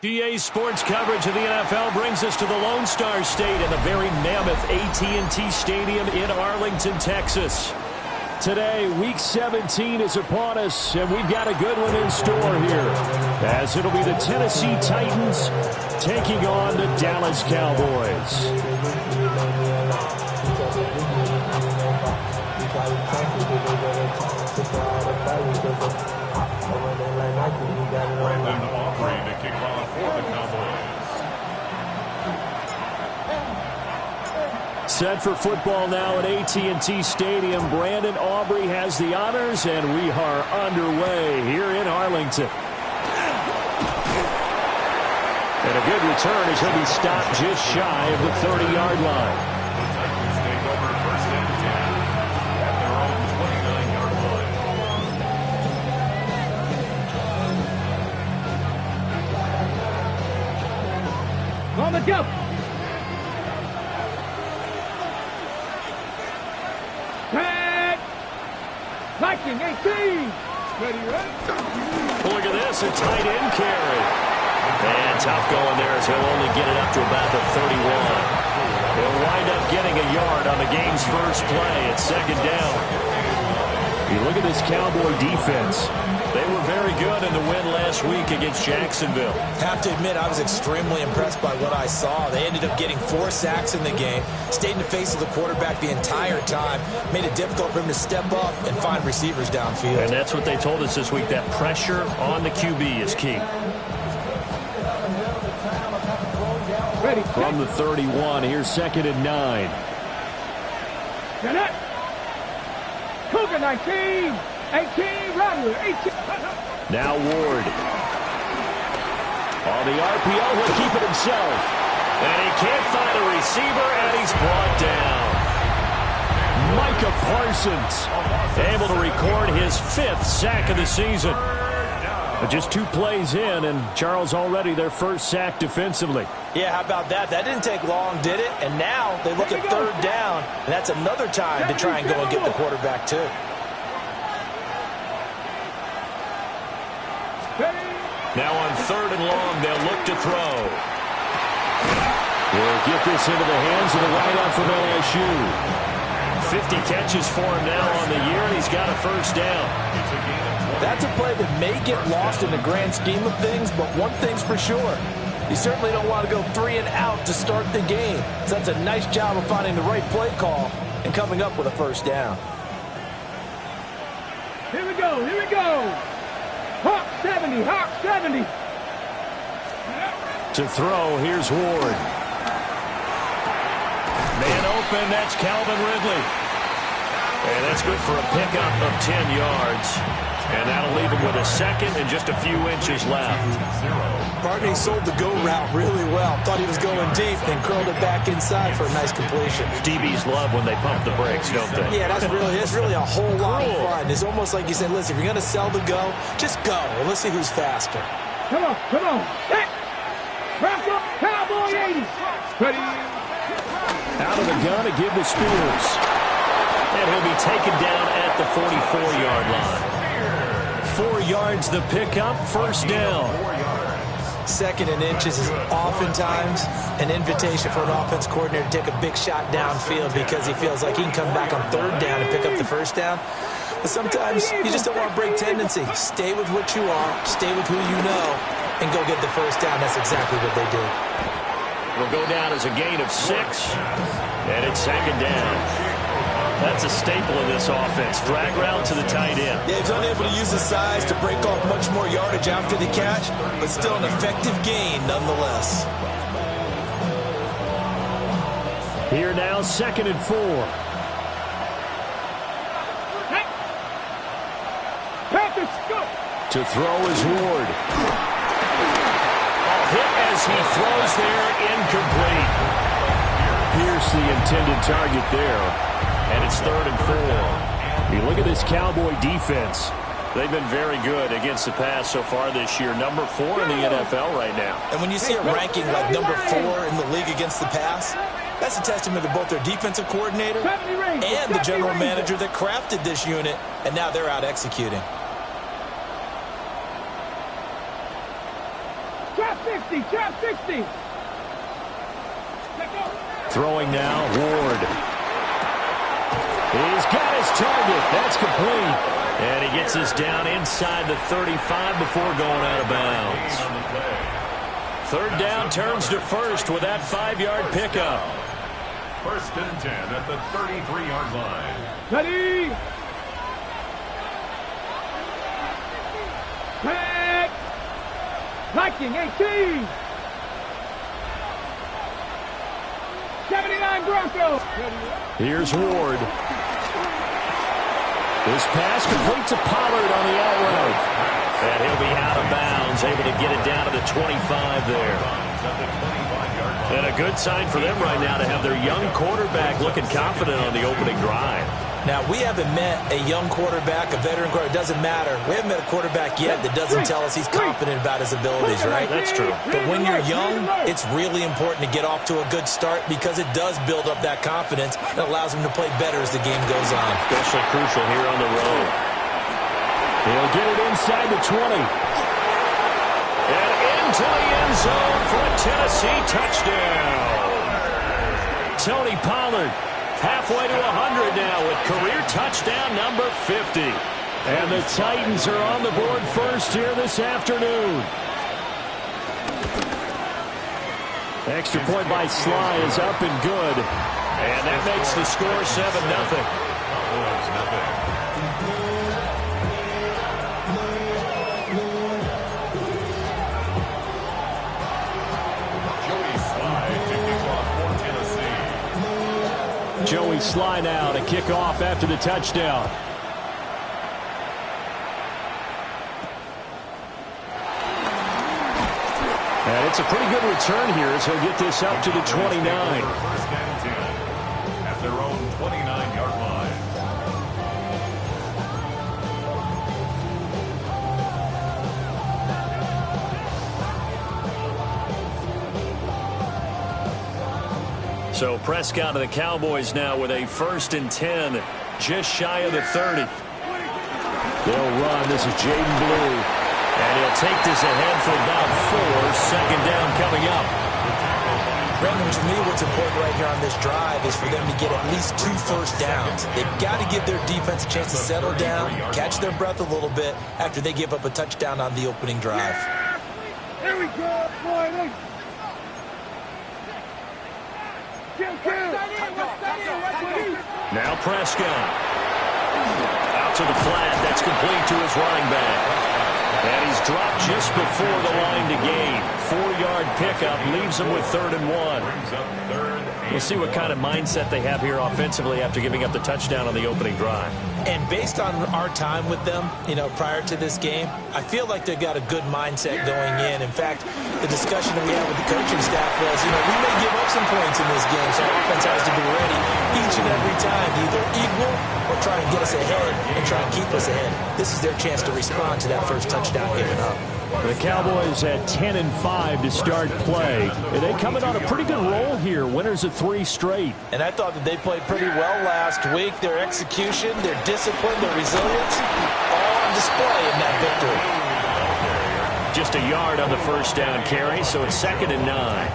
GA Sports coverage of the NFL brings us to the Lone Star State in the very mammoth AT&T Stadium in Arlington, Texas. Today, Week 17 is upon us, and we've got a good one in store here, as it'll be the Tennessee Titans taking on the Dallas Cowboys. Set for football now at AT&T Stadium. Brandon Aubrey has the honors, and we are underway here in Arlington. And a good return as he'll be stopped just shy of the 30-yard line. On the jump. Viking 18. Ready, right? Look at this, a tight end carry. And tough going there as he'll only get it up to about the 31. He'll wind up getting a yard on the game's first play at second down. You look at this Cowboy defense. They were very good in the win last week against Jacksonville. Have to admit, I was extremely impressed by what I saw. They ended up getting 4 sacks in the game, stayed in the face of the quarterback the entire time, made it difficult for him to step up and find receivers downfield. And that's what they told us this week, that pressure on the QB is key. Ready. From the 31, here's 2nd and 9. Get it. Cougar 19. 18, Rattler, 18. Now Ward. On the RPO, he'll keep it himself. And he can't find a receiver, and he's brought down. Micah Parsons able to record his 5th sack of the season. But just 2 plays in, and Charles already their first sack defensively. Yeah, how about that? That didn't take long, did it? And now they look at 3rd down, and that's another time to try and go and get the quarterback, too. Now on 3rd and long, they'll look to throw. We'll get this into the hands of the wideout from LSU. 50 catches for him now on the year, and he's got a first down. That's a play that may get lost in the grand scheme of things, but one thing's for sure. You certainly don't want to go 3 and out to start the game. So that's a nice job of finding the right play call and coming up with a first down. Here we go, here we go. Hawk 70, Hawk 70. To throw, here's Ward. Man open, that's Calvin Ridley. And that's good for a pickup of 10 yards. And that'll leave him with a second and just a few inches left. Partney sold the go route really well. Thought he was going deep, then curled it back inside for a nice completion. DBs love when they pump the brakes, don't they? Yeah, that's really a whole lot of fun. It's almost like you said, listen, if you're going to sell the go, just go. And let's see who's faster. Come on, come on. Hey! Wrap up, Cowboy 80. Ready. Out of the gun to give to Spears. And he'll be taken down at the 44-yard line. 4 yards the pickup, first down. 2nd and inches is oftentimes an invitation for an offense coordinator to take a big shot downfield because he feels like he can come back on 3rd down and pick up the first down. But sometimes you just don't want to break tendency. Stay with what you are, stay with who you know, and go get the first down. That's exactly what they did. It'll go down as a gain of 6, and it's 2nd down. That's a staple of this offense. Drag route to the tight end. Yeah, he's unable to use his size to break off much more yardage after the catch, but still an effective gain nonetheless. Here now, 2nd and 4. To throw is Ward. Hit as he throws there, incomplete. Pierce the intended target there. And it's 3rd and 4. You look at this Cowboy defense. They've been very good against the pass so far this year. Number 4 in the NFL right now. And when you see a ranking like number 4 in the league against the pass, that's a testament to both their defensive coordinator and the general manager that crafted this unit, and now they're out executing. Trap 60, trap 60. Throwing now, Ward. He's got his target. That's complete. And he gets us down inside the 35 before going out of bounds. 3rd down turns to 1st with that 5-yard pickup. 1st and 10 at the 33-yard line. Ready. Back. Viking 18. 79 Broncos. Here's Ward. This pass complete to Pollard on the out route. And he'll be out of bounds, able to get it down to the 25 there. And a good sign for them right now to have their young quarterback looking confident on the opening drive. Now, we haven't met a young quarterback, a veteran quarterback. It doesn't matter. We haven't met a quarterback yet that doesn't tell us he's confident about his abilities, right? That's true. But when you're young, it's really important to get off to a good start because it does build up that confidence that allows him to play better as the game goes on. Especially crucial here on the road. He'll get it inside the 20. And into the end zone for a Tennessee touchdown. Tony Pollard halfway to 100 now with career touchdown number 50. And the Titans are on the board first here this afternoon. Extra point by Sly is up and good. And that makes the score 7-0. Joey Sly now to kick off after the touchdown. And it's a pretty good return here as he'll get this up to the 29. 1st and 10 at their own 29-yard line. So Prescott of the Cowboys now with a 1st and 10, just shy of the 30. They'll run. This is Jaden Blue. And he'll take this ahead for about 4. 2nd down coming up. Brandon, to me, what's important right here on this drive is for them to get at least 2 first downs. They've got to give their defense a chance to settle down, catch their breath a little bit after they give up a touchdown on the opening drive. Here we go, boy. Now Prescott. Out to the flat. That's complete to his running back. And he's dropped just before the line to gain. 4-yard pickup leaves him with 3rd and 1. We'll see what kind of mindset they have here offensively after giving up the touchdown on the opening drive. And based on our time with them, prior to this game, I feel like they've got a good mindset going in. In fact, the discussion that we had with the coaching staff was, we may give up some points in this game, so our offense has to be ready each and every time to either equal or try and get us ahead and try and keep us ahead. This is their chance to respond to that first touchdown given up. The Cowboys at 10-5 to start play. And they coming on a pretty good roll here. Winners of 3 straight. And I thought that they played pretty well last week. Their execution, their discipline, their resilience, all on display in that victory. Just a yard on the first down carry, so it's 2nd and 9.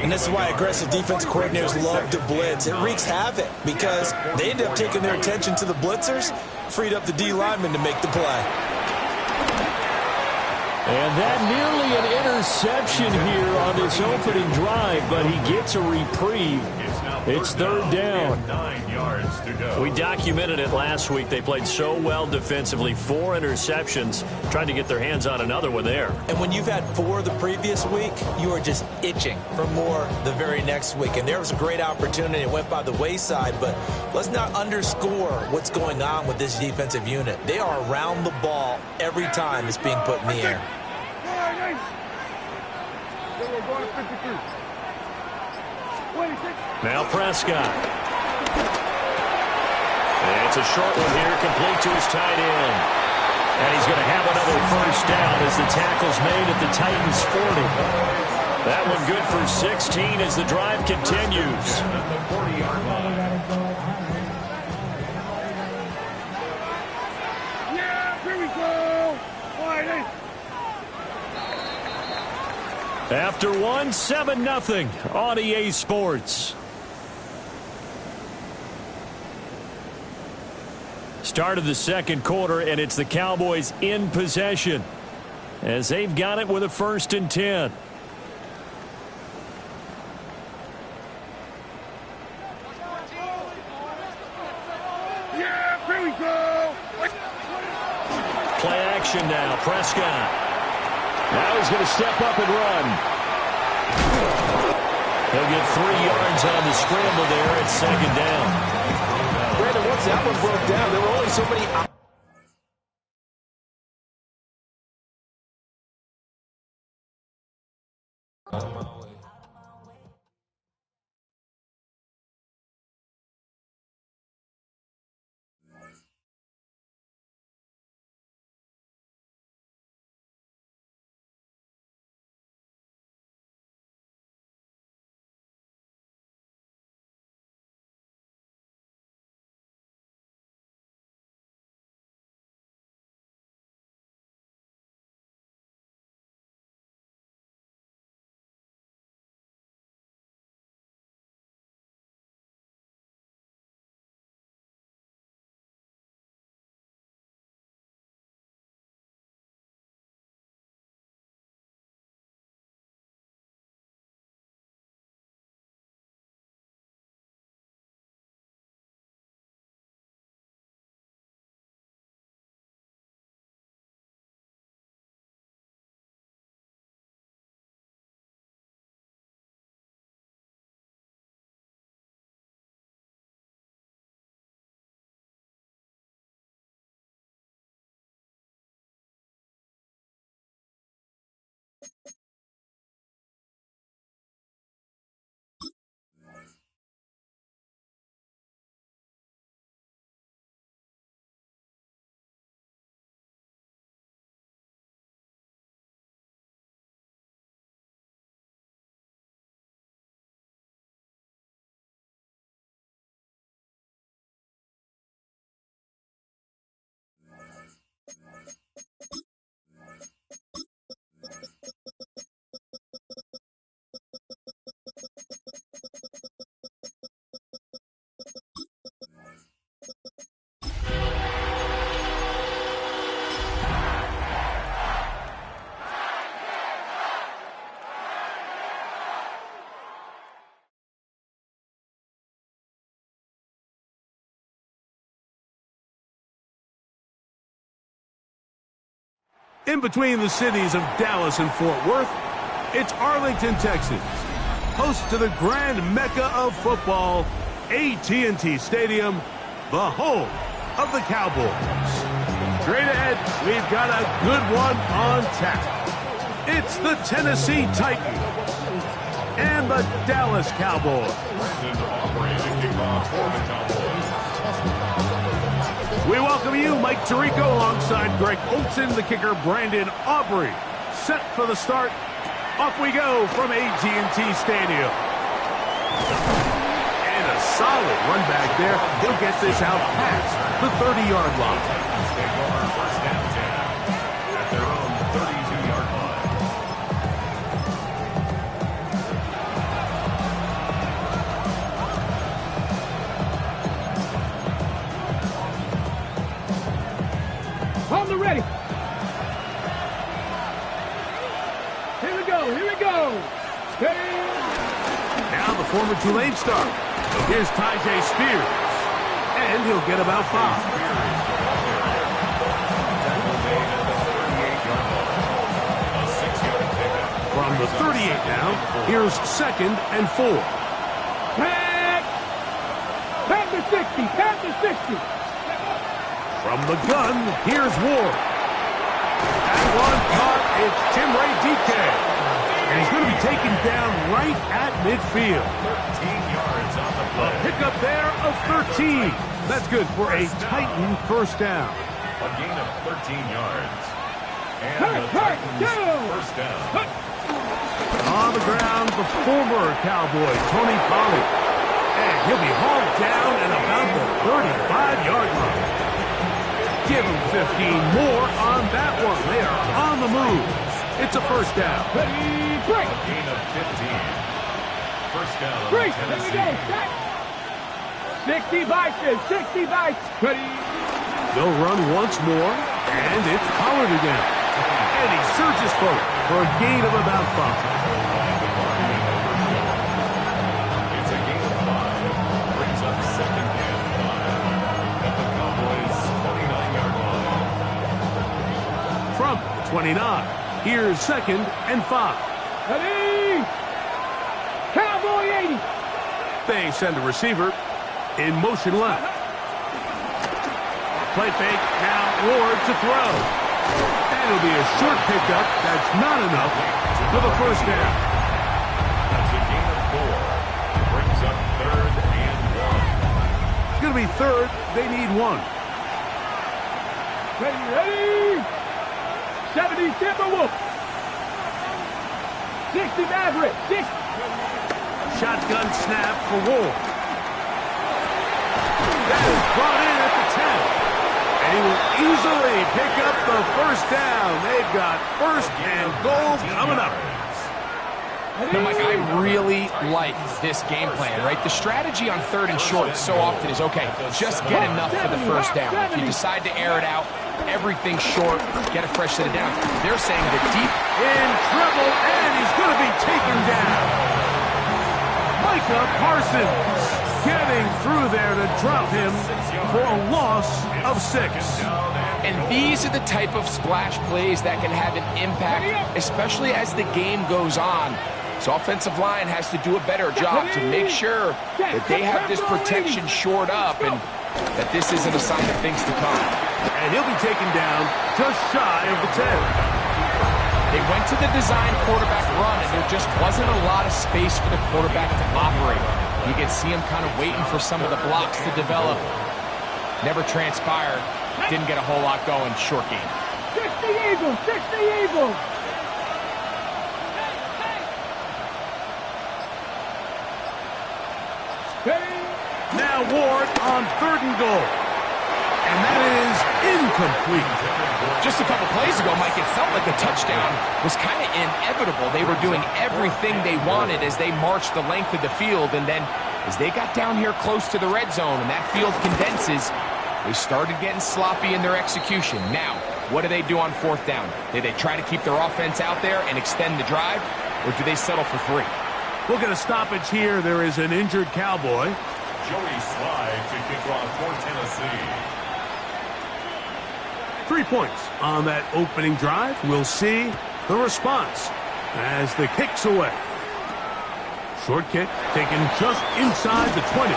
And this is why aggressive defense coordinators love to blitz. It wreaks havoc because they end up taking their attention to the blitzers, freed up the D lineman to make the play. And that nearly an interception here on this opening drive, but he gets a reprieve. It's 3rd down. 9 yards to go. We documented it last week. They played so well defensively. 4 interceptions. Tried to get their hands on another one there. And when you've had 4 the previous week, you are just itching for more the very next week. And there was a great opportunity. It went by the wayside, but let's not underscore what's going on with this defensive unit. They are around the ball every time it's being put in the air. Now Prescott. And it's a short one here, complete to his tight end. And he's going to have another first down as the tackle's made at the Titans' 40. That one good for 16 as the drive continues. Yeah, here we go. After one, 7-0 on EA Sports. Start of the second quarter, and it's the Cowboys in possession as they've got it with a 1st and 10. Yeah, here we go. Play action now. Prescott. Now he's going to step up and run. He'll get 3 yards on the scramble there at 2nd down. Brandon, once that one broke down, there were only so many... In between the cities of Dallas and Fort Worth, it's Arlington, Texas, host to the grand mecca of football, AT&T Stadium, the home of the Cowboys. Straight ahead, we've got a good one on tap. It's the Tennessee Titans and the Dallas Cowboys. We welcome you, Mike Tirico, alongside Greg Olson, the kicker, Brandon Aubrey. Set for the start. Off we go from AT&T Stadium. And a solid run back there. He'll get this out past the 30-yard line. First down, at their own 32-yard line. On the ready. Here we go. Here we go. Steady. Now the former Tulane star. Here's Tyjae Spears. And he'll get about 5. From the 38 now, here's 2nd and 4. Pack. Panther 60. Panther 60. From the gun, here's Ward. And one caught, it's Tim Ray DK. And he's going to be taken down right at midfield. 13 yards on the play. Pickup there of 13. That's good for a Titan first down. A gain of 13 yards. And the Titans first down. On the ground, the former Cowboy, Tony Pollard. And he'll be hauled down at about the 35-yard line. Give him 15 more on that one. They are on the move. It's a first down. A gain of 15. First down on Tennessee. Here we go. 60 bites. 60 bites. They'll run once more, and it's Pollard again. And he surges forward for a gain of about 5. It's a gain of 5. Brings up second and 5 at the Cowboys' 29-yard line. From the 29, here's second and 5. Ready? Cowboy 80. They send a receiver in motion left. Play fake, now Ward to throw. And it'll be a short pickup. That's not enough for the first down. That's a gain of 4. Brings up third and 1. It's going to be third. They need 1. Ready? 70 Timberwolf. 60 Maverick. 60. Shotgun snap for Ward. That is brought in at the 10. And he will easily pick up the first down. They've got first and goal coming up. Now, Mike, I really like this game plan, right? The strategy on third and short so often is, okay, just get enough for the first down. If you decide to air it out, everything short, get a fresh set of downs. They're saying that deep. In trouble, and he's going to be taken down. Micah Parsons getting through there to drop him for a loss of 6. And these are the type of splash plays that can have an impact, especially as the game goes on. So offensive line has to do a better job to make sure that they have this protection shored up and that this isn't a sign of things to come. And he'll be taken down just shy of the 10. They went to the design quarterback run, and there just wasn't a lot of space for the quarterback to operate. You can see him kind of waiting for some of the blocks to develop. Never transpired. Didn't get a whole lot going. Short game. 60 Eagles. 60 Eagles. Now Ward on third and goal. And that is incomplete. Just a couple plays ago, Mike, it felt like a touchdown was kind of inevitable. They were doing everything they wanted as they marched the length of the field, and then as they got down here close to the red zone and that field condenses, they started getting sloppy in their execution. Now, what do they do on fourth down? Do they try to keep their offense out there and extend the drive, or do they settle for 3? We'll get a stoppage here. There is an injured Cowboy. Joey Slye to kick off for Tennessee. 3 points on that opening drive. We'll see the response as the kick's away. Short kick taken just inside the 20.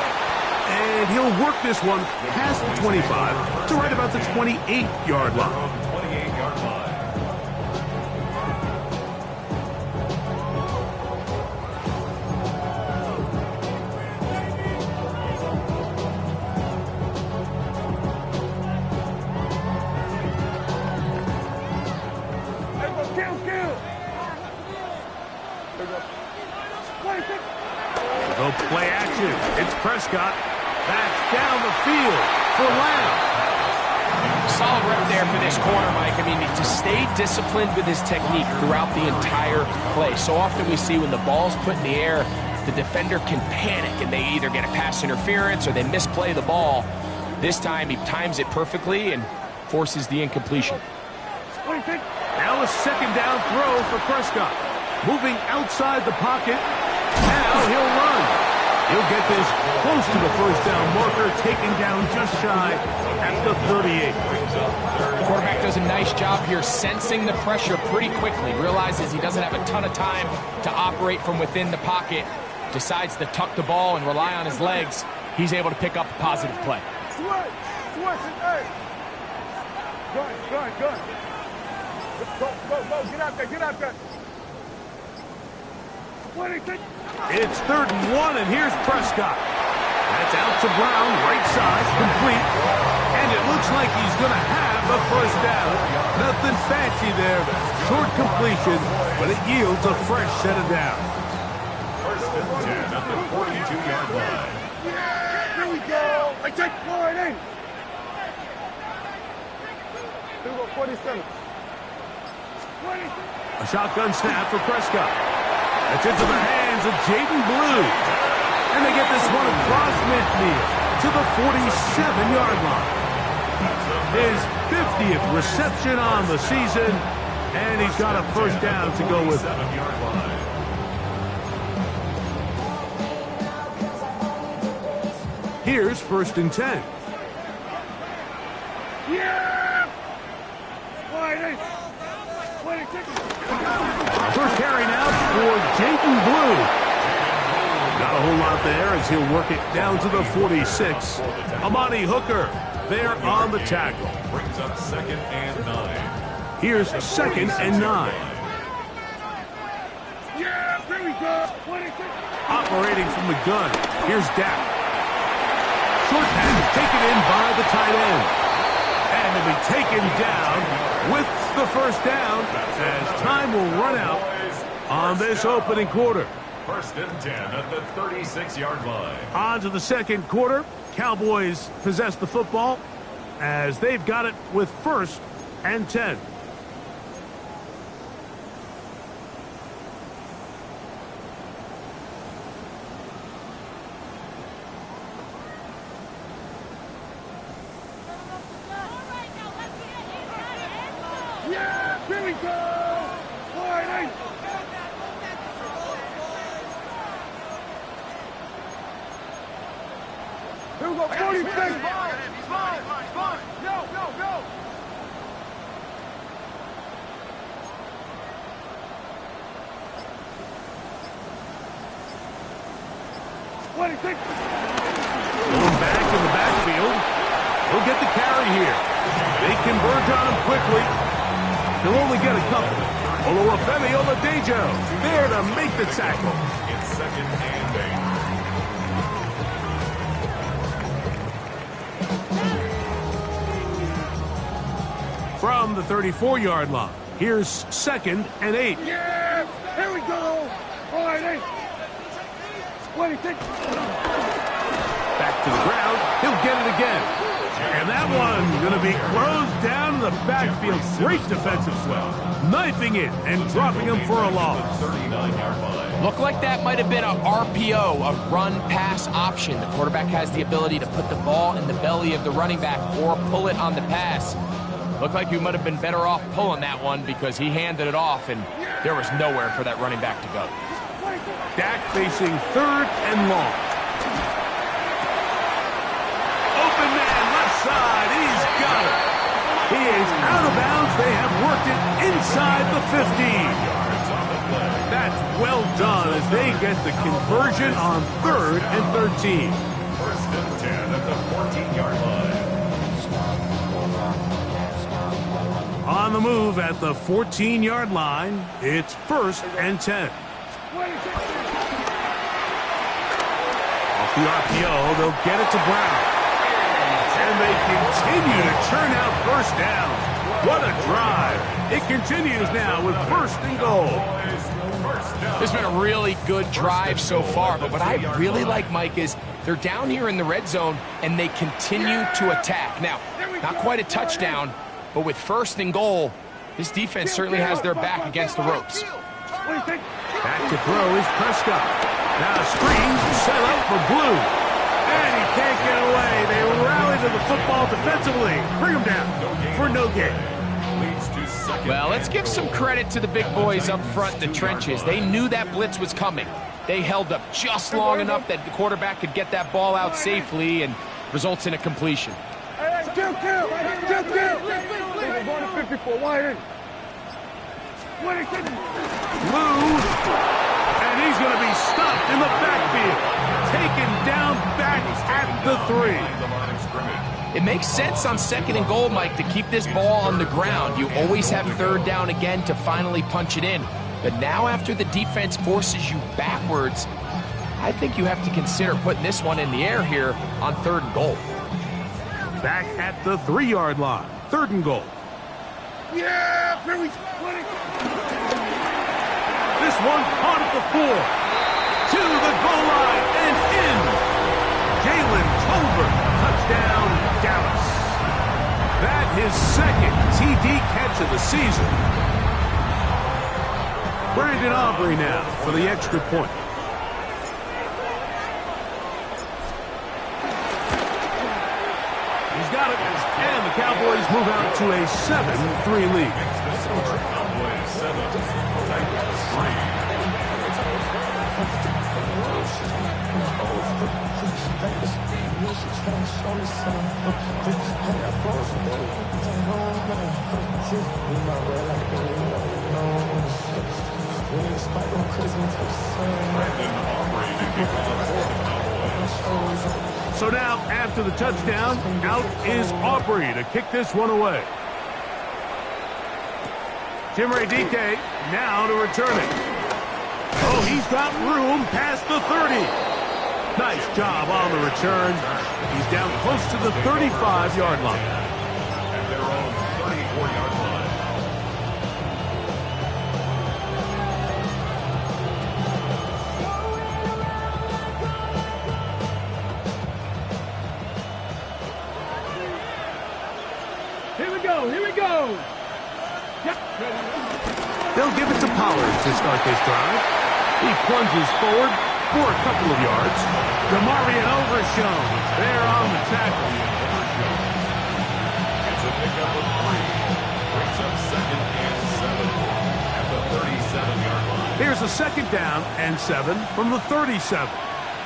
And he'll work this one past the 25 to right about the 28-yard line. 28-yard line. Go play action. It's Prescott. That's down the field for Lamb. Solid rep there for this corner, Mike. I mean, to stay disciplined with his technique throughout the entire play. So often we see when the ball's put in the air, the defender can panic and they either get a pass interference or they misplay the ball. This time he times it perfectly and forces the incompletion. Now a second down throw for Prescott. Moving outside the pocket. Now he'll run. He'll get this close to the first down marker, taken down just shy at the 38. The quarterback does a nice job here sensing the pressure pretty quickly. Realizes he doesn't have a ton of time to operate from within the pocket. Decides to tuck the ball and rely on his legs. He's able to pick up a positive play. Good. Go. Get out there. It's 3rd and 1, and here's Prescott. That's out to Brown, right side, complete. And it looks like he's going to have a first down. Nothing fancy there. Short completion, but it yields a fresh set of downs. 1st and 10 at the 42-yard line. Here we go. I take 40. Here we go, 47. A shotgun snap for Prescott. That's into the hands of Jaden Blue. And they get this one across midfield to the 47-yard line. His 50th reception on the season, and he's got a first down to go with. 7-yard line. Here's 1st and 10. Yeah! 26. First carry now for Jaden Blue. Not a whole lot there as he'll work it down to the 46. Amani Hooker there on the tackle. Brings up 2nd and 9. Here's 2nd and 9. Yeah, here we go. 26. Operating from the gun. Here's Dak. Short pass taken in by the tight end. And will be taken down with the first down as time will run out on this opening quarter. 1st and 10 at the 36-yard line. On to the second quarter. Cowboys possess the football as they've got it with 1st and 10. Yeah, here we go. 40. Here we go, 46. Go. 26. Going back in the backfield. He'll get the carry here. They converge on him quickly. He'll only get a couple. Olufemi Oladejo there to make the tackle. It's 2nd and 8. From the 34-yard line, here's 2nd and 8. Yeah, here we go. 40. 26. Back to the ground. He'll get it again. And that one going to be closed down in the backfield. Great defensive play. Knifing it and dropping him for a loss. 39-yard line. Looked like that might have been a RPO, a run-pass option. The quarterback has the ability to put the ball in the belly of the running back or pull it on the pass. Looked like you might have been better off pulling that one because he handed it off, and there was nowhere for that running back to go. Dak facing 3rd and long. Open man, left side. He's got it. He is out of bounds. They have worked it inside the 15. That's well done as they get the conversion on 3rd and 13. 1st and 10 at the 14-yard line. On the move at the 14-yard line, it's 1st and 10. Off the RPO, they'll get it to Brown. And they continue to churn out first downs. What a drive. It continues now with 1st and goal. This has been a really good drive so far, but what I really like, Mike, is they're down here in the red zone, and they continue to attack. Now, not quite a touchdown, but with 1st and goal, this defense certainly has their back against the ropes. Back to throw is Prescott. Now a screen set up for Blue. And he can't get away. They rally to the football defensively. Bring him down for no gain. Well, let's give some credit to the big boys up front in the trenches. They knew that blitz was coming. They held up just long enough that the quarterback could get that ball out safely and results in a completion. Kill. They're going to 54. Wide in. 26. Blue. And he's going to be stopped in the backfield. Taken down back at the 3. It makes sense on 2nd and goal, Mike, to keep this ball on the ground. You always have 3rd down again to finally punch it in. But now after the defense forces you backwards, I think you have to consider putting this one in the air here on 3rd and goal. Back at the 3-yard line. 3rd and goal. Yeah, here we go. This one caught at the 4. To the goal line and in. Jalen Tolbert. Touchdown, Dallas. That his 2nd TD catch of the season. Brandon Aubrey now for the extra point. He's got it. And the Cowboys move out to a 7-3 lead. Cowboys 7, Titans 3. So now, after the touchdown, out is Aubrey to kick this one away. Jimmy Dike now to return it. Oh, he's got room past the 30. Nice job on the return. He's down close to the 35-yard line. At their own 34-yard line. Here we go. They'll give it to Pollard to start this drive. He plunges forward for a couple of yards. DeMarvion Overshown there on the tackle. It's a pickup of 3. Brings up 2nd and 7 at the 37-yard line. Here's a 2nd down and 7 from the 37.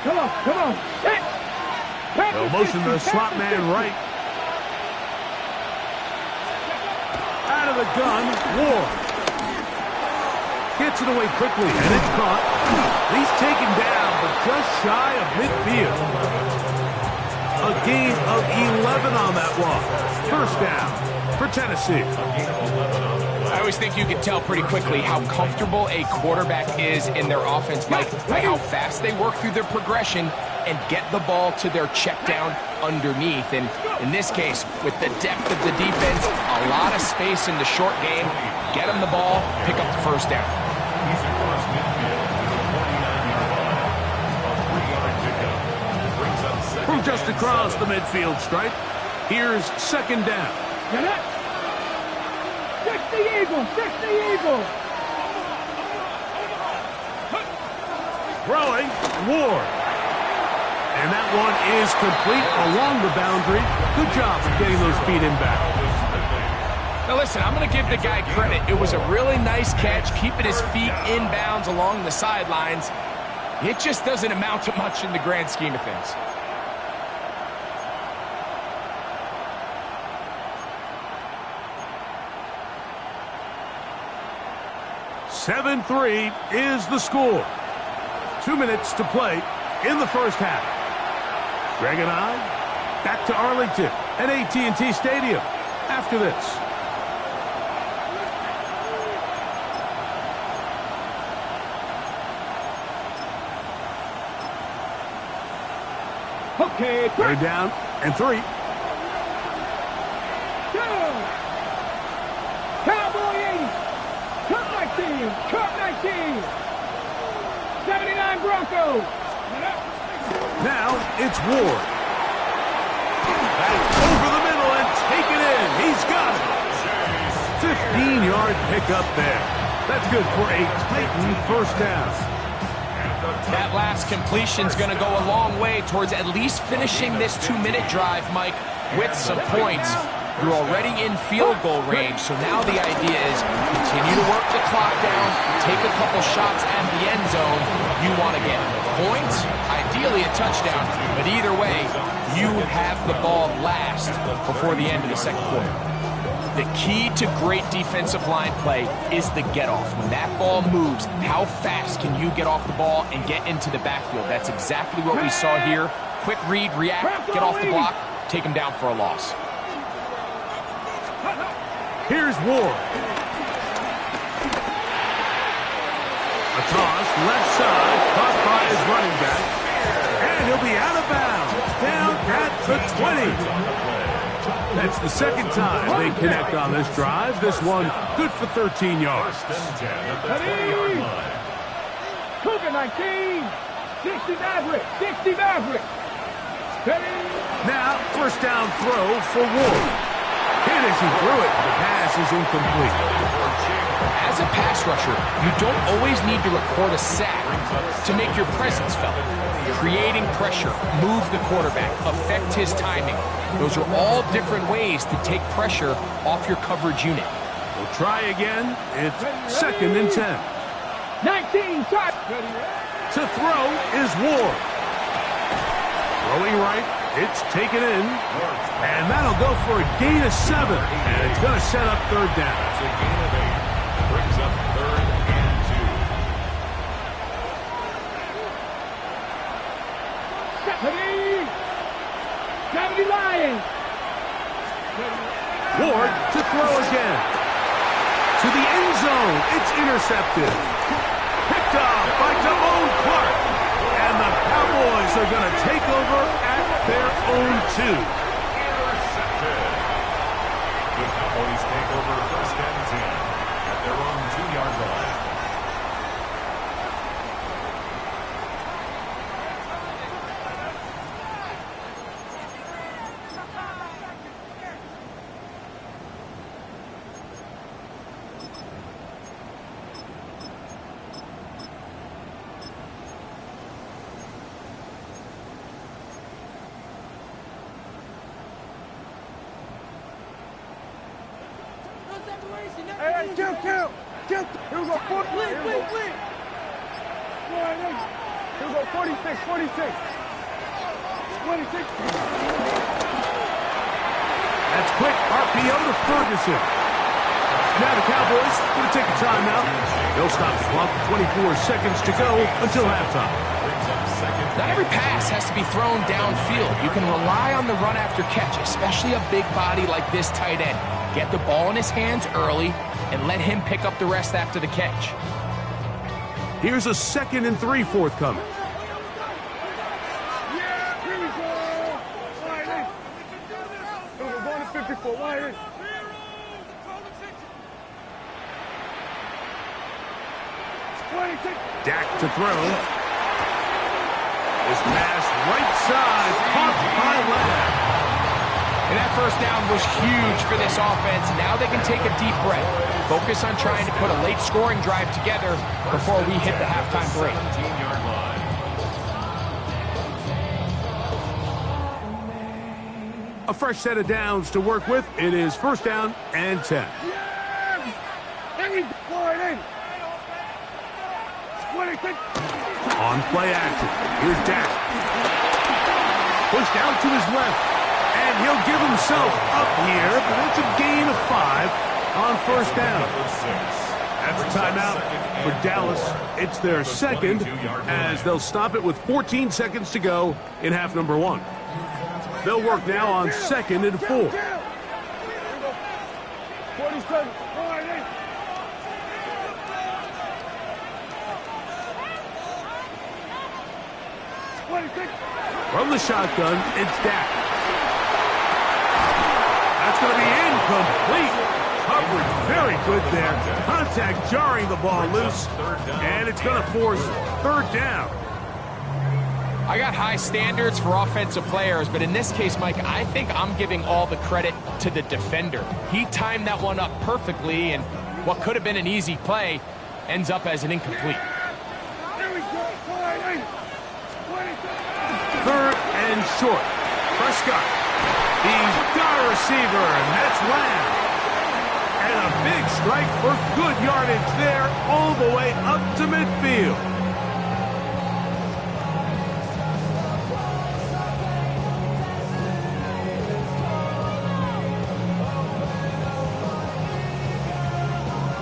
Come on. Hit. They'll motion the slot man right. Out of the gun, Ward. Gets it away quickly, and it's caught. He's taken down, but just shy of midfield. A gain of 11 on that walk. 1st down for Tennessee. I always think you can tell pretty quickly how comfortable a quarterback is in their offense, Mike, by how fast they work through their progression and get the ball to their check down underneath. And in this case, with the depth of the defense, a lot of space in the short game, get them the ball, pick up the 1st down. He's across midfield to the 49-yard line. A 3-yard pickup. Brings up 2nd. From just across the midfield stripe, here's 2nd down. Fix the eagle. Throwing, Ward. And that one is complete along the boundary. Good job of getting those feet in back. Now listen, I'm going to give the guy credit. It was a really nice catch, keeping his feet in bounds along the sidelines. It just doesn't amount to much in the grand scheme of things. (7-3) is the score. 2 minutes to play in the 1st half. Greg and I back to Arlington at AT&T Stadium after this. Okay, They're down and 3. Cowboy 80. Cut 19. 79 Broncos. Now it's Ward. Back over the middle and take it in. He's got it. 15-yard pickup there. That's good for a Titan 1st down. That last completion's going to go a long way towards at least finishing this 2-minute drive, Mike, with some points. You're already in field goal range, so now the idea is continue to work the clock down, take a couple shots at the end zone. You want to get points, ideally a touchdown, but either way, you have the ball last before the end of the 2nd quarter. The key to great defensive line play is the get-off. When that ball moves, how fast can you get off the ball and get into the backfield? That's exactly what we saw here. Quick read, react, get off the block, take him down for a loss. Here's Ward. A toss, left side, caught by his running back. And he'll be out of bounds, down at the 20. That's the second time they connect on this drive. This one good for 13 yards. Cougar 19. 60 Maverick. 60 Maverick. Now, first down throw for Ward. Hit as he threw it. The pass is incomplete. As a pass rusher, you don't always need to record a sack to make your presence felt. Creating pressure, move the quarterback, affect his timing. Those are all different ways to take pressure off your coverage unit. We'll try again. It's 2nd and 10. 19, shot. To throw is Ward. Throwing right, it's taken in. And that'll go for a gain of 7. And it's going to set up 3rd down. That's a gain of 8. Brings up 3rd and 70 Lions. Ward to throw again. To the end zone. It's intercepted. Picked off by Damone Clark. And the Cowboys are going to take over at their own 2. Intercepted. The Cowboys take over 1st and 10 at their own 2-yard line. Hey, kill. Here we go, 40. Here we go. Here we go, 46. 26. That's quick RPO to Ferguson. Now the Cowboys going to take a timeout. They'll stop the clock with 24 seconds to go until halftime. Not every pass has to be thrown downfield. You can rely on the run after catch, especially a big body like this tight end. Get the ball in his hands early and let him pick up the rest after the catch. Here's a 2nd and 3 forthcoming. Yeah, here we go. Wide in. We're going to 54. Wide in. Dak to throw. This pass right side, caught by Lamb. And that first down was huge for this offense. Now they can take a deep breath. Focus on trying to put a late scoring drive together before we hit the halftime break. 17-yard line. A fresh set of downs to work with. It is 1st down and 10. On play action. Here's Dak. Pushed out to his left. And he'll give himself up here, but it's a gain of 5 on 1st down. That's a timeout for Dallas. It's their 2nd as they'll stop it with 14 seconds to go in half number 1. They'll work now on 2nd and 4. 47. From the shotgun, it's Dak. That's going to be incomplete. Coverage very good there. Contact jarring the ball loose. And it's going to force 3rd down. I got high standards for offensive players, but in this case, Mike, I think I'm giving all the credit to the defender. He timed that one up perfectly, and what could have been an easy play ends up as an incomplete. 3rd and short. Prescott. He's got a receiver, and that's Lamb. And a big strike for good yardage there all the way up to midfield.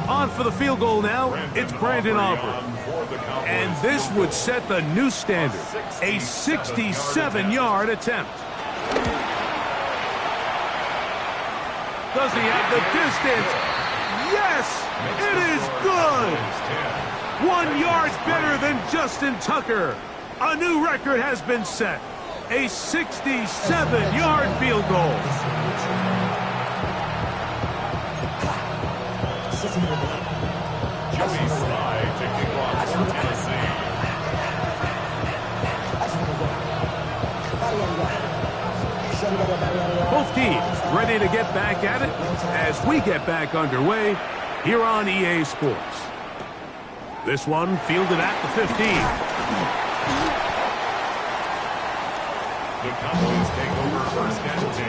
On for the field goal now, it's Brandon Aubrey. And this would set the new standard, a 67-yard attempt. Does he have the distance? Yes, it is good. 1 yard better than Justin Tucker. A new record has been set. A 67-yard field goal. Joey Slye to kick off for Tennessee. Both teams ready to get back at it as we get back underway here on EA Sports. This one fielded at the 15. The Cowboys take over first and 10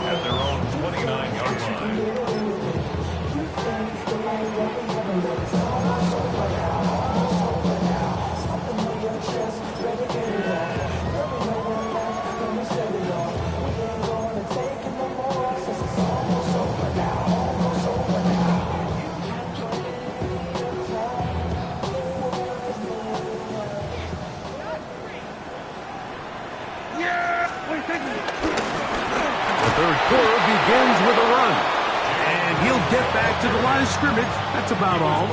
at their own 29-yard line. Third quarter begins with a run. And he'll get back to the line of scrimmage. That's about all.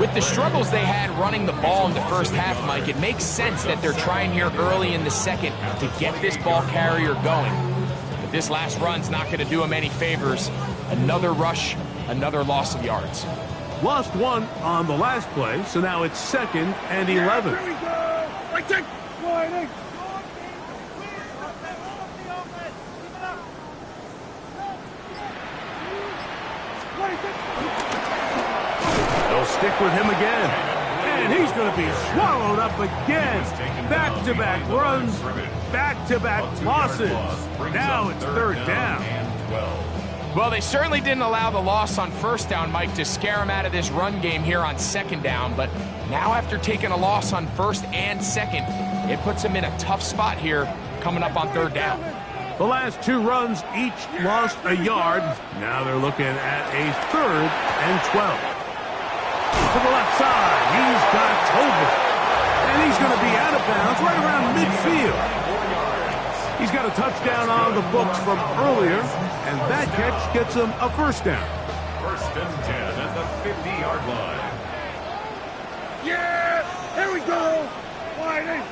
With the struggles they had running the ball in the first half, Mike, it makes sense that they're trying here early in the second to get this ball carrier going. But this last run's not going to do him any favors. Another rush, another loss of yards. Lost one on the last play, so now it's 2nd and 11. Here we go. Right check. Wide. They'll stick with him again. And he's going to be swallowed up again. Back-to-back runs, back-to-back losses. Now it's 3rd down. Well, they certainly didn't allow the loss on first down, Mike, to scare him out of this run game here on 2nd down. But now after taking a loss on 1st and 2nd, it puts him in a tough spot here coming up on 3rd down. The last 2 runs each lost a yard. Now they're looking at a 3rd and 12. To the left side, he's got Tolbert. And he's going to be out of bounds right around midfield. He's got a touchdown on the books from earlier, and that catch gets him a 1st down. 1st and 10 at the 50-yard line. Yeah! Here we go! Wide.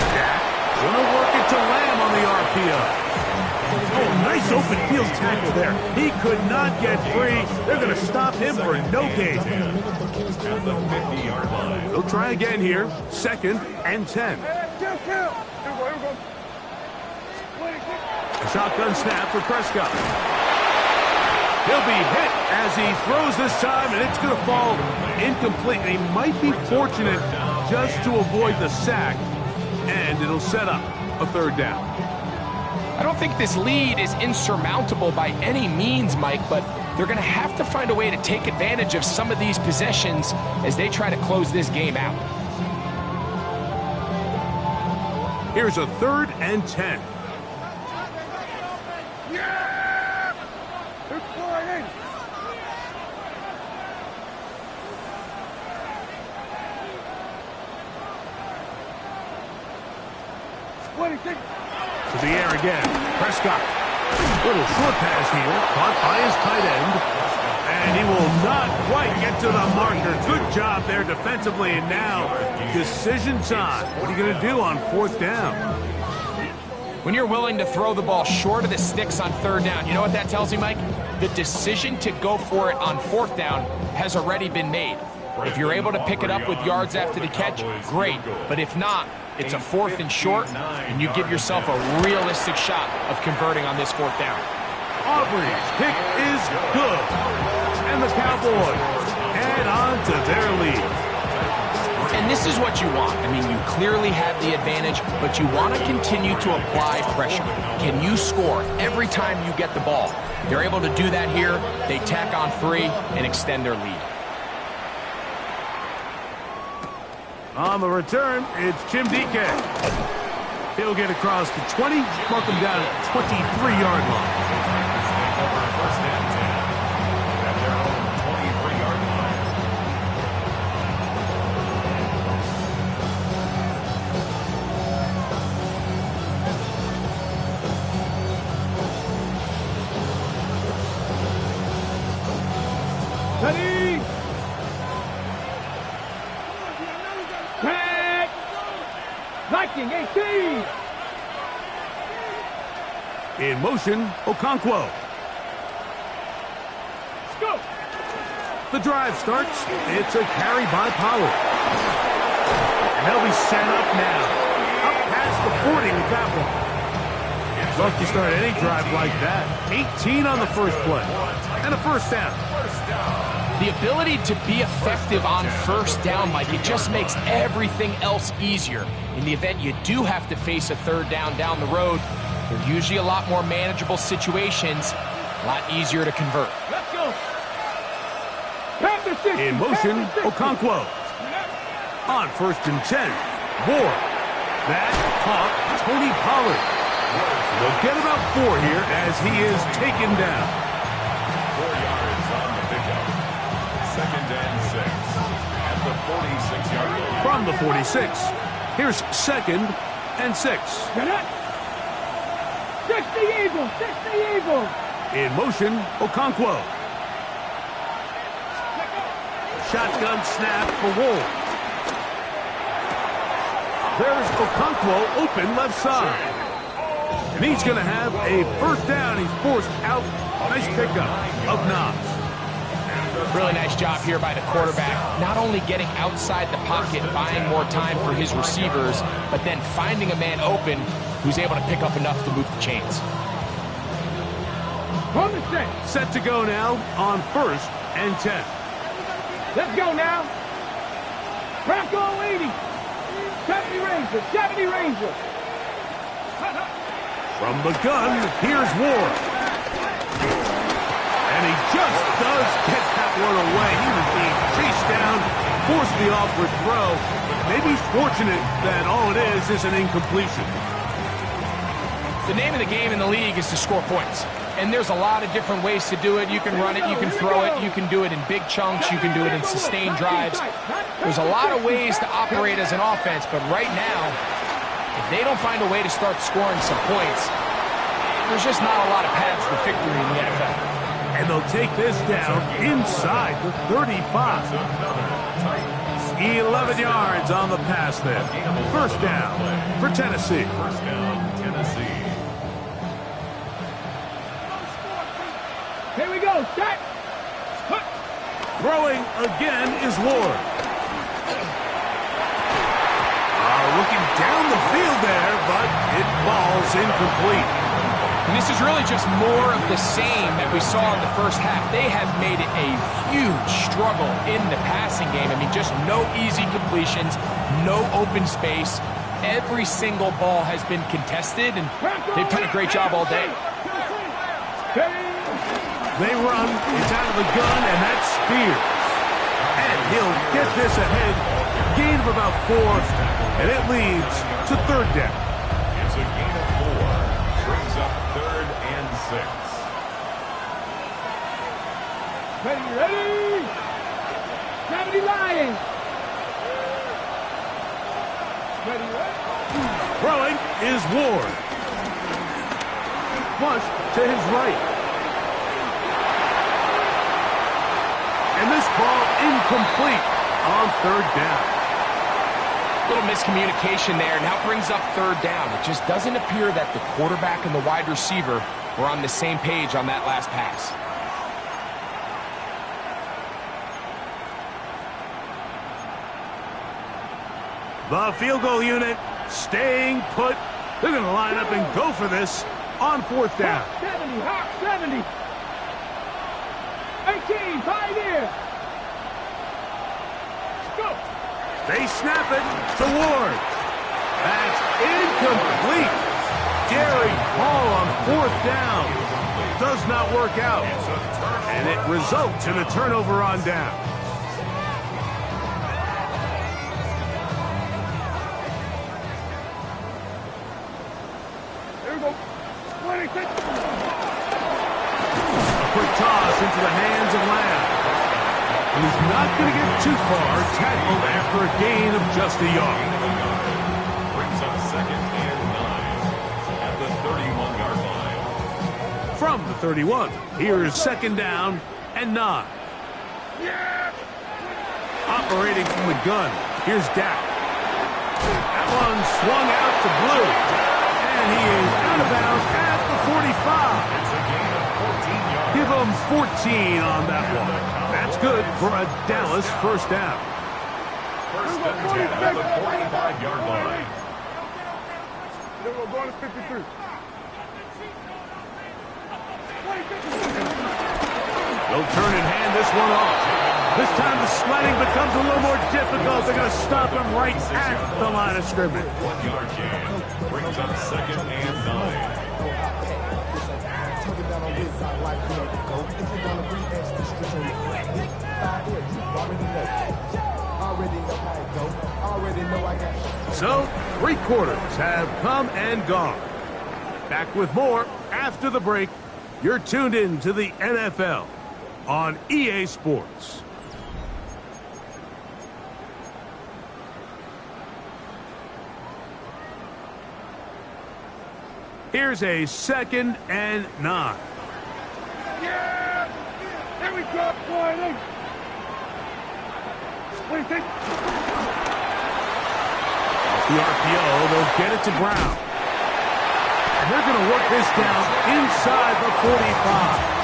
Jack gonna work it to Lamb on the RPO. Oh, nice open field tackle there. He could not get free. They're gonna stop him for no gain. At the 50-yard line. They'll try again here. 2nd and 10. Kill. Here we go. A shotgun snap for Prescott. He'll be hit as he throws this time, and it's going to fall incomplete. He might be fortunate just to avoid the sack, and it'll set up a 3rd down. I don't think this lead is insurmountable by any means, Mike, but they're going to have to find a way to take advantage of some of these possessions as they try to close this game out. Here's a 3rd and 10. Yeah! They're flying. To the air again. Prescott. Little short pass here. Caught by his tight end. And he will not quite get to the marker. Good job there defensively. And now, decision time. What are you going to do on 4th down? When you're willing to throw the ball short of the sticks on 3rd down, you know what that tells you, Mike? The decision to go for it on 4th down has already been made. If you're able to pick it up with yards after the catch, great. But if not, it's a 4th and short, and you give yourself a realistic shot of converting on this 4th down. Aubrey's kick is good. And the Cowboys add on to their lead. And this is what you want. I mean, you clearly have the advantage, but you want to continue to apply pressure. Can you score every time you get the ball? They're able to do that here. They tack on 3 and extend their lead. On the return, it's Chimdike. He'll get across the 20, mark him down at the 23-yard line. First and 10 at their own 23-yard line. ready? Tag! Viking 18! In motion, Okonkwo. Let's go! The drive starts. It's a carry by Pollard. And they'll be set up now. Up past the 40 with that one. Love to start any drive like that. 18 on the first play. And a first down. The ability to be effective on first down, Mike, it just makes everything else easier. In the event you do have to face a third down the road, they're usually a lot more manageable situations, a lot easier to convert. Let's go! In motion, Okonkwo. On 1st and 10, Ward. That caught Tony Pollard. They'll get about 4 here as he is taken down. 4 yards on the pickup. 2nd and 6 at the 46-yard line. From the 46, here's 2nd and 6. Get it! 60 Eagles! 60 Eagles! In motion, Okonkwo. Shotgun snap for Wolves. There's Okonkwo open left side. And he's going to have a first down. He's forced out. Nice pickup of Knobs. Really nice job here by the quarterback. Not only getting outside the pocket, buying more time for his receivers, but then finding a man open who's able to pick up enough to move the chains. On the set. Set to go now on 1st and 10. Let's go now. Bronco 80. 70 Ranger. 70 Ranger. From the gun, here's Ward. And he just does get that one away. He was being chased down, forced the awkward throw. Maybe he's fortunate that all it is an incompletion. The name of the game in the league is to score points. And there's a lot of different ways to do it. You can run it, you can throw it, you can do it in big chunks, you can do it in sustained drives. There's a lot of ways to operate as an offense, but right now, if they don't find a way to start scoring some points, there's just not a lot of paths to victory in the NFL. And they'll take this down inside the 35. 11 yards on the pass there. First down for Tennessee. First down, Tennessee. Here we go. Set. Throwing again is Ward. Looking down the field there, but it falls incomplete. And this is really just more of the same that we saw in the first half. They have made it a huge struggle in the passing game. I mean, just no easy completions, no open space. Every single ball has been contested, and they've done a great job all day. They run, it's out of the gun, and that's Spears. And he'll get this ahead, gain of about 4, and it leads to 3rd down. It's a gain of 4. Brings up 3rd and 6. Ready? 70 Lions. Ready? Throwing is Ward. Flush to his right. And this ball incomplete on 3rd down. Little miscommunication there, now brings up 3rd down. It just doesn't appear that the quarterback and the wide receiver were on the same page on that last pass. The field goal unit staying put. They're going to line up and go for this on 4th down. 70, hot 70. 18, Pioneer. Let's go. They snap it to Ward. That's incomplete. Gary Hall on 4th down. Does not work out. And it results in a turnover on down. Here we go. 26. A quick toss into the hands of Lamb. And he's not going to get too far. Tackled after a gain of just a yard. Brings up 2nd and 9 at the 31-yard line. From the 31, here's 2nd down and 9. Yeah! operating from the gun. Here's Dak. That one swung out to Blue. And he is out of bounds at the 45. It's a gain of 14 yards. Give him 14 on that one. That's good for a Dallas first down. First and 10 at the 45-yard line. Then we're going to 53. They'll turn and hand this one off. This time the sledding becomes a little more difficult. They're going to stop him right at the line of scrimmage. 1-yard gain. Brings up second and 9. So, 3 quarters have come and gone. Back with more after the break. You're tuned in to the NFL on EA Sports. Here's a 2nd and 9. Yeah! There we go, Friday! What do you think? The RPO, they'll get it to Brown. And they're going to work this down inside the 45.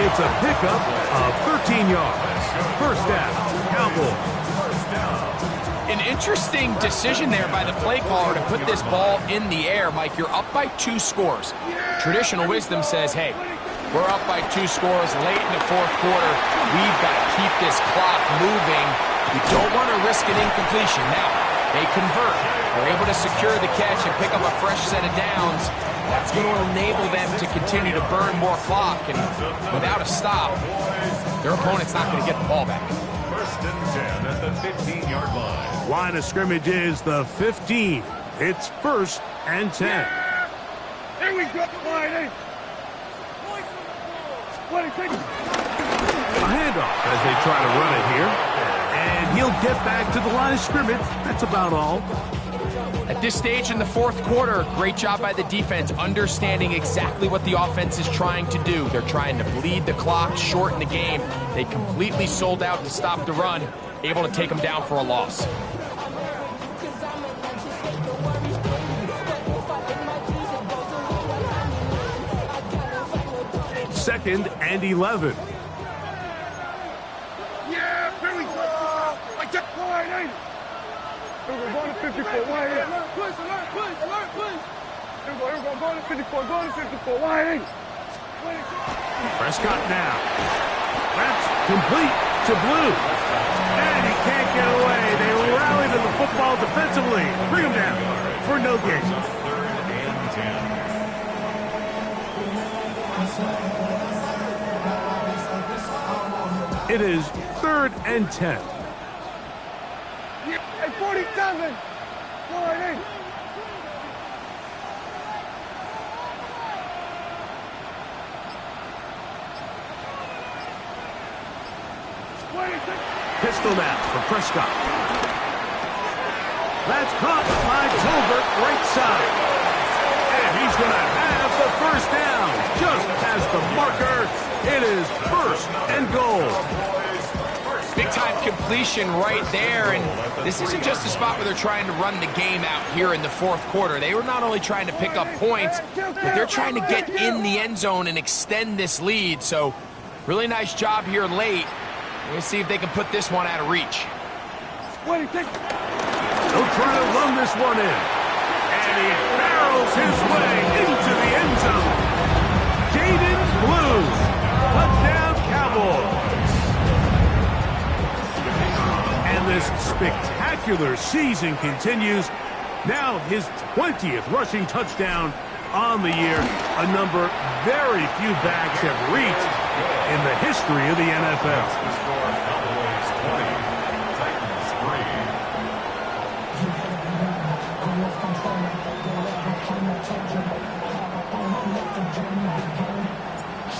It's a pickup of 13 yards. First down, Cowboys. An interesting decision there by the play caller to put this ball in the air. Mike, you're up by 2 scores. Traditional wisdom says, hey, we're up by 2 scores late in the 4th quarter. We've got to keep this clock moving. We don't want to risk an incompletion. Now, they convert. They're able to secure the catch and pick up a fresh set of downs. That's going to enable them to continue to burn more clock. And without a stop, their opponent's not going to get the ball back. First and 10 at the 15-yard line. Line of scrimmage is the 15. It's 1st and 10. Yeah! There we go, Friday! What do you think? A handoff as they try to run it here. And he'll get back to the line of scrimmage. That's about all. At this stage in the 4th quarter, great job by the defense understanding exactly what the offense is trying to do. They're trying to bleed the clock, shorten the game. They completely sold out to stop the run, able to take them down for a loss. Second and 11. Yeah, here we go! Like that, Friday! We're going to 54, why ain't? Push, alert, push! Here we go, going to 54, why ain't? Prescott now. That's complete to Blue. And he can't get away. They rally to the football defensively. Bring him down for no gain. 3rd and 10. It is 3rd and 10. Yeah, at 47! Friday! Pistol now for Prescott. That's caught by Tolbert right side. And he's going to have the first down. Just past the marker. It is 1st and goal. Big-time completion right there, and this isn't just a spot where they're trying to run the game out here in the 4th quarter. They were not only trying to pick up points, but they're trying to get in the end zone and extend this lead. So, really nice job here late. We'll see if they can put this one out of reach. What do you think? They'll try to run this one in. And he barrels his way into the end zone. Jaden Blue. Touchdown, Cowboys. And this spectacular season continues. Now his 20th rushing touchdown on the year. A number very few backs have reached in the history of the NFL. The score, Cowboys 20, Titans 3.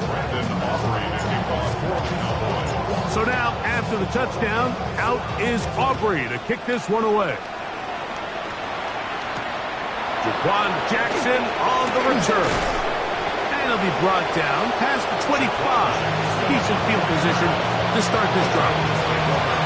Brandon Aubrey to kick off for the Cowboys. So now, after the touchdown, out is Aubrey to kick this one away. Jaquan Jackson on the return. And he'll be brought down past the 25. Decent field position to start this drive.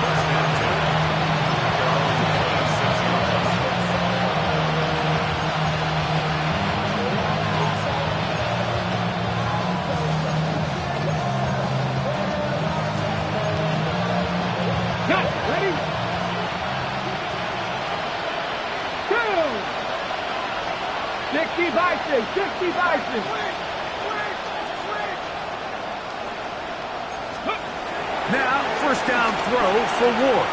60 by 6, 60 by 6. Now, first down throw for Ward.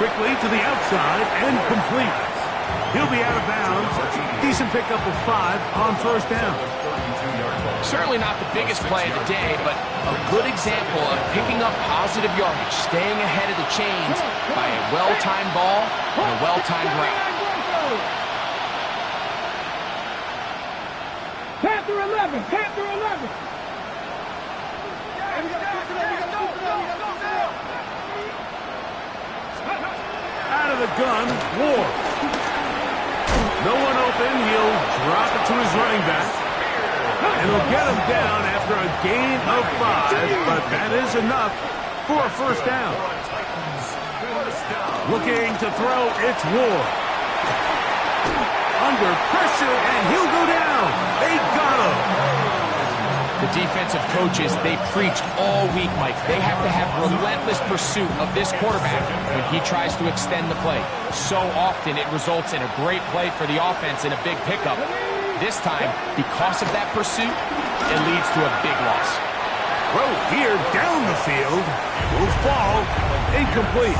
Quickly to the outside and complete. He'll be out of bounds. Decent pickup of 5 on first down. Certainly not the biggest play of the day, but a good example of picking up positive yardage, staying ahead of the chains by a well-timed ball and a well-timed route. Panther 11, Panther 11. Out of the gun, Ward. No one open. He'll drop it to his running back. And he'll get him down after a gain of 5, but that is enough for a first down. Looking to throw, it's Ward. Under pressure, and he'll go down. They got him. The defensive coaches, they preached all week, Mike. They have to have relentless pursuit of this quarterback when he tries to extend the play. So often it results in a great play for the offense and a big pickup. This time, because of that pursuit, it leads to a big loss. Throw here down the field. Will fall. Incomplete.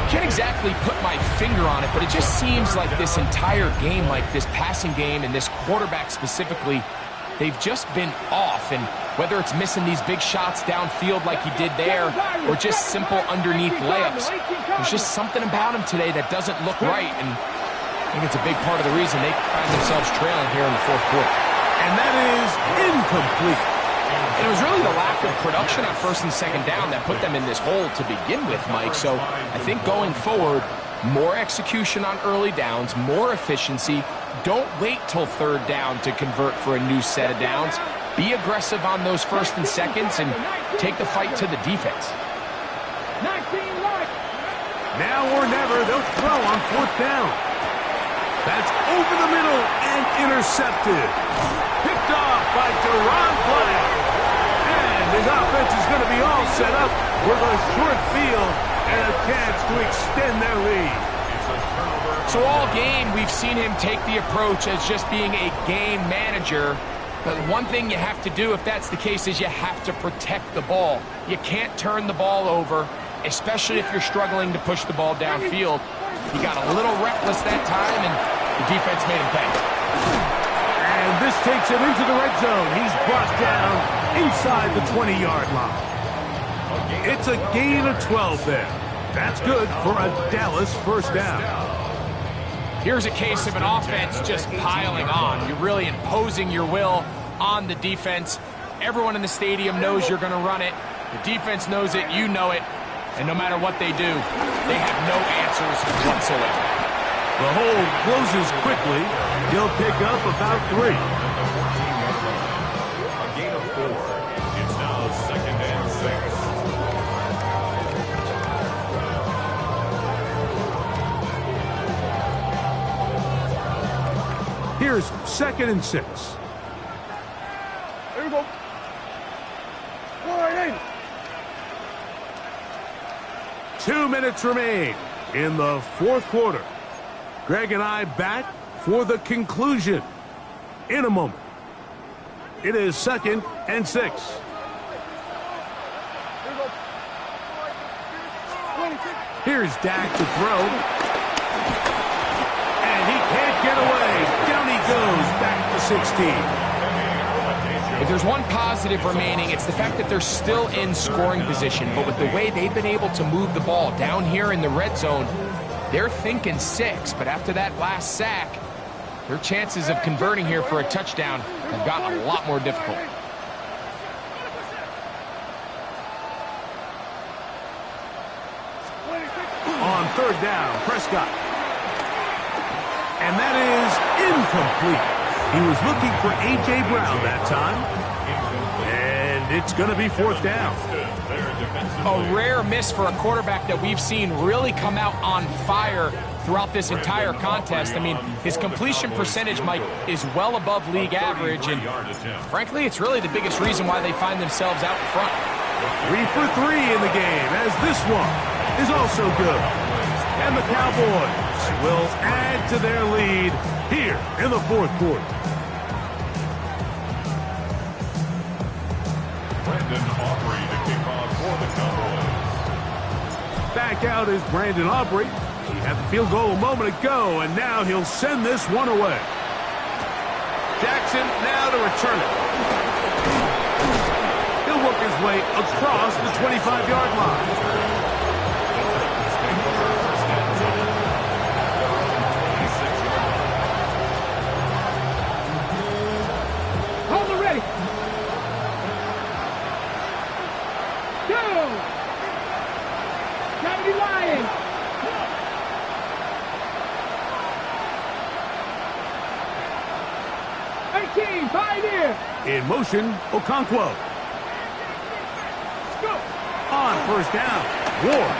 Can't exactly put my finger on it, but it just seems like this entire game, like this passing game and this quarterback specifically, they've just been off. And whether it's missing these big shots downfield like he did there or just simple underneath layups, there's just something about him today that doesn't look right. And I think it's a big part of the reason they find themselves trailing here in the fourth quarter. And that is incomplete. And it was really the lack of production on first and second down that put them in this hole to begin with, Mike. So I think going forward, more execution on early downs, more efficiency. Don't wait till third down to convert for a new set of downs. Be aggressive on those first and seconds and take the fight to the defense. Now or never, they'll throw on fourth down. That's over the middle and intercepted. Picked off by Deron Black. And his offense is going to be all set up with a short field and a chance to extend their lead. So all game, we've seen him take the approach as just being a game manager. But one thing you have to do if that's the case is you have to protect the ball. You can't turn the ball over, especially if you're struggling to push the ball downfield. He got a little reckless that time, and the defense made him pay. And this takes him into the red zone. He's brought down inside the 20-yard line. It's a gain of 12 there. That's good for a Dallas first down. Here's a case of an offense just piling on. You're really imposing your will on the defense. Everyone in the stadium knows you're going to run it. The defense knows it. You know it. And no matter what they do, they have no answers whatsoever. The hole closes quickly. He'll pick up about 3. A gain of 4. It's now second and 6. Here's second and 6. Here we go. 180. 2 minutes remain in the fourth quarter. Greg and I back for the conclusion in a moment. It is second and 6. Here we go. Here's Dak to throw. And he can't get away. Down he goes, back to 16. If there's one positive remaining, it's the fact that they're still in scoring position. But with the way they've been able to move the ball down here in the red zone, they're thinking 6. But after that last sack, their chances of converting here for a touchdown have gotten a lot more difficult. On third down, Prescott. And that is incomplete. He was looking for A.J. Brown that time. And it's going to be fourth down. A rare miss for a quarterback that we've seen really come out on fire throughout this entire contest. I mean, his completion percentage, Mike, is well above league average. And frankly, it's really the biggest reason why they find themselves out in front. 3 for 3 in the game, as this one is also good. And the Cowboys Bucks will add to their lead here in the fourth quarter. Brandon Aubrey to kick off for the Cowboys. Back out is Brandon Aubrey. He had the field goal a moment ago, and now he'll send this one away. Jackson now to return it. He'll work his way across the 25-yard line. In motion, Okonkwo. On first down, Ward.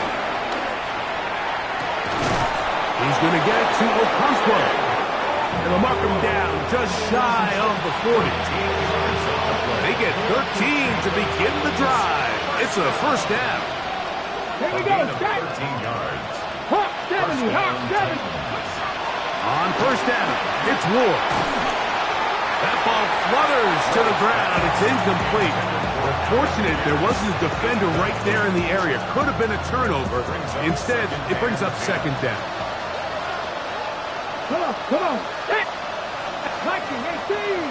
He's going to get it to Okonkwo. And they'll mark him down just shy of the 40. They get 13 to begin the drive. It's a first down. Here we go. 13 yards. Hawk 70, Hawk 70. On first down, it's Ward. That ball flutters to the ground. It's incomplete. We're fortunate there wasn't a defender right there in the area. Could have been a turnover. Instead, it brings up second down. Come on. Watching, 18.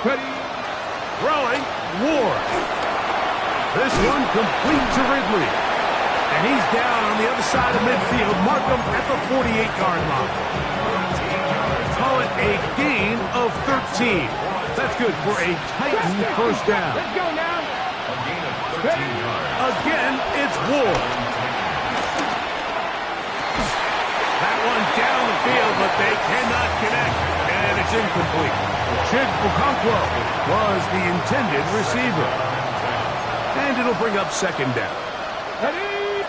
Ready. Throwing, Ward. This one complete to Ridley. And he's down on the other side of midfield. Mark him at the 48-yard line. Call it a gain of 13. That's good for a Titan first down. Let's go now. A gain of 13 yards. Again, it's Ward. That one down the field, but they cannot connect. And it's incomplete. Chig Okonkwo was the intended receiver. And it'll bring up second down. Ready.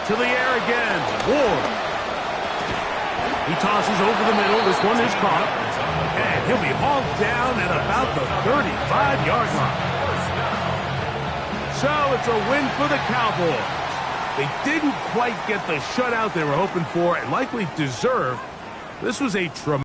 To the air again, Ward. He tosses over the middle. This one is caught. And he'll be hauled down at about the 35-yard line. So it's a win for the Cowboys. They didn't quite get the shutout they were hoping for and likely deserved. This was a tremendous